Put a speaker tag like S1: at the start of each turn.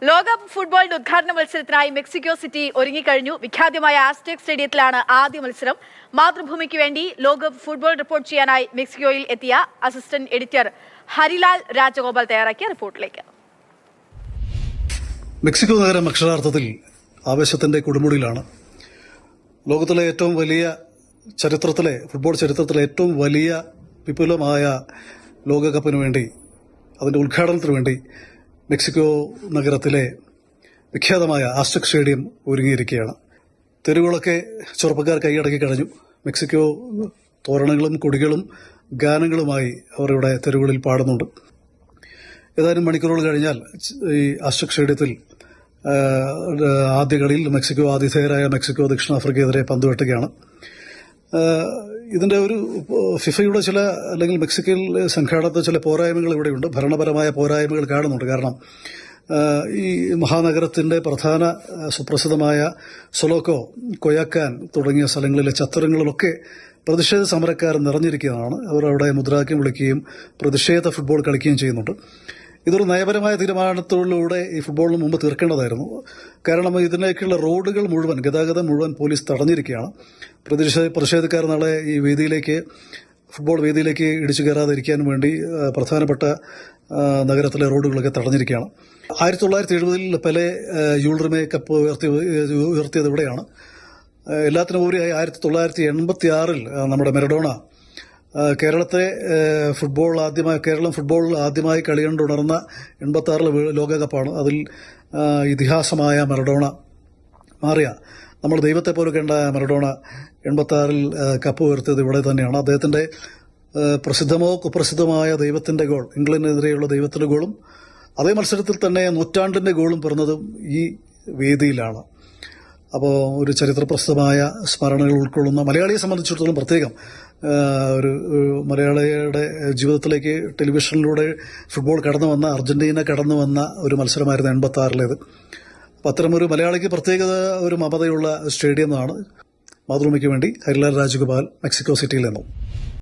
S1: ലോകകപ്പ് ഫുട്ബോളിന്റെ ഉദ്ഘാടന മത്സരത്തിനായി മെക്സിക്കോ സിറ്റി ഒരുങ്ങിക്കഴിഞ്ഞു. വിഖ്യാതമായ ആസ്ടെക് സ്റ്റേഡിയത്തിലാണ് ആദ്യ മത്സരം. മാതൃഭൂമിക്ക് വേണ്ടി ലോകകപ്പ് ഫുട്ബോൾ റിപ്പോർട്ട് ചെയ്യാനായി മെക്സിക്കോയിൽ എത്തിയ അസിസ്റ്റന്റ് എഡിറ്റർ ഹരിലാൽ രാജഗോപാൽ തയ്യാറാക്കിയ റിപ്പോർട്ടിലേക്ക്.
S2: മെക്സിക്കോ നഗരം അക്ഷരാർത്ഥത്തിൽ ആവേശത്തിന്റെ കൊടുമുടിയിലാണ്. ലോകത്തിലെ ഏറ്റവും വലിയ ഫുട്ബോൾ ചരിത്രത്തിലെ ഏറ്റവും വലിയ വിപുലമായ ലോകകപ്പിന് വേണ്ടി, അതിന്റെ ഉദ്ഘാടനത്തിന് വേണ്ടി മെക്സിക്കോ നഗരത്തിലെ വിഖ്യാതമായ ആസ്റ്റെക് സ്റ്റേഡിയം ഒരുങ്ങിയിരിക്കുകയാണ്. തെരുവുകളൊക്കെ ചെറുപ്പക്കാർ കൈയടക്കി കഴിഞ്ഞു. മെക്സിക്കോ തോരണങ്ങളും കൊടികളും ഗാനങ്ങളുമായി അവർ ഇവിടെ തെരുവുകളിൽ പാടുന്നുണ്ട്. ഏതാനും മണിക്കൂറുകൾ കഴിഞ്ഞാൽ ഈ ആസ്റ്റെക് സ്റ്റേഡിയത്തിൽ ആദ്യ കളിയിൽ ആതിഥേയരായ മെക്സിക്കോ ദക്ഷിണാഫ്രിക്കയെതിരെ പന്തുവെട്ടുകയാണ്. ഇതിന്റെ ഒരു ഫിഫയുടെ അല്ലെങ്കിൽ മെക്സിക്കോയിൽ സംഘാടനത്തെ ചില പോരായ്മകൾ ഇവിടെയുണ്ട്. ഭരണപരമായ പോരായ്മകൾ കാണുന്നുണ്ട്. കാരണം ഈ മഹാനഗരത്തിന്റെ പ്രധാന സുപ്രസിദ്ധമായ സൊലോക്കോ, കൊയാക്കാൻ തുടങ്ങിയ സ്ഥലങ്ങളിലെ ചത്തരങ്ങളിലൊക്കെ പ്രതിഷേധ സമരക്കാർ നിറഞ്ഞിരിക്കുന്നതാണ്. അവർ അവിടെ മുദ്രാവാക്യം വിളിക്കുകയും പ്രതിഷേധ ഫുട്ബോൾ കളിക്കുകയും ചെയ്യുന്നുണ്ട്. ഇതൊരു നയപരമായ തീരുമാനത്തിലൂടെ ഈ ഫുട്ബോളിന് മുമ്പ് തീർക്കേണ്ടതായിരുന്നു. കാരണം ഇതിലേക്കുള്ള റോഡുകൾ മുഴുവൻ, ഗതാഗതം മുഴുവൻ പോലീസ് തടഞ്ഞിരിക്കുകയാണ്. പ്രതിഷേധക്കാർ നാളെ ഈ ഫുട്ബോൾ വേദിയിലേക്ക് ഇടിച്ചു കയറാതിരിക്കാൻ വേണ്ടി പ്രധാനപ്പെട്ട നഗരത്തിലെ റോഡുകളൊക്കെ തടഞ്ഞിരിക്കുകയാണ്. 1970 പെലെ യൂൾറിമെ കപ്പ് ഉയർത്തിയത് ഇവിടെയാണ്. എല്ലാത്തിനും ഉപരിയായി 1986 നമ്മുടെ മരഡോണ കേരളം ഫുട്ബോൾ ആദ്യമായി കളി കണ്ടുണർന്ന 86 ലോകകപ്പാണ്. അതിൽ ഇതിഹാസമായ മറഡോണ മാറിയ, നമ്മൾ ദൈവത്തെ പോലെ കണ്ട മറഡോണ 86 കപ്പ് ഉയർത്തിയത് ഇവിടെ തന്നെയാണ്. അദ്ദേഹത്തിന്റെ പ്രസിദ്ധമോ കുപ്രസിദ്ധമായ ദൈവത്തിന്റെ ഗോൾ, ഇംഗ്ലണ്ടിനെതിരെയുള്ള ദൈവത്തിന്റെ ഗോളും അതേ മത്സരത്തിൽ തന്നെ നൂറ്റാണ്ടിന്റെ ഗോളും പിറന്നതും ഈ വേദിയിലാണ്. അപ്പോൾ ഒരു ചരിത്രപ്രസിദ്ധമായ സ്മരണകൾ ഉൾക്കൊള്ളുന്ന, മലയാളിയെ സംബന്ധിച്ചിടത്തോളം പ്രത്യേകം ഒരു മലയാളിയുടെ ജീവിതത്തിലേക്ക് ടെലിവിഷനിലൂടെ ഫുട്ബോൾ അർജന്റീന കടന്നു വന്ന ഒരു മത്സരമായിരുന്നു 86-ലേത്. അപ്പം അത്തരമൊരു മലയാളിക്ക് പ്രത്യേകത, ഒരു മമതയുള്ള സ്റ്റേഡിയം ആണ്. മാതൃഭൂമിക്ക് വേണ്ടി ഹരിലാൽ രാജഗോപാൽ, മെക്സിക്കോ സിറ്റിയിൽ നിന്നും.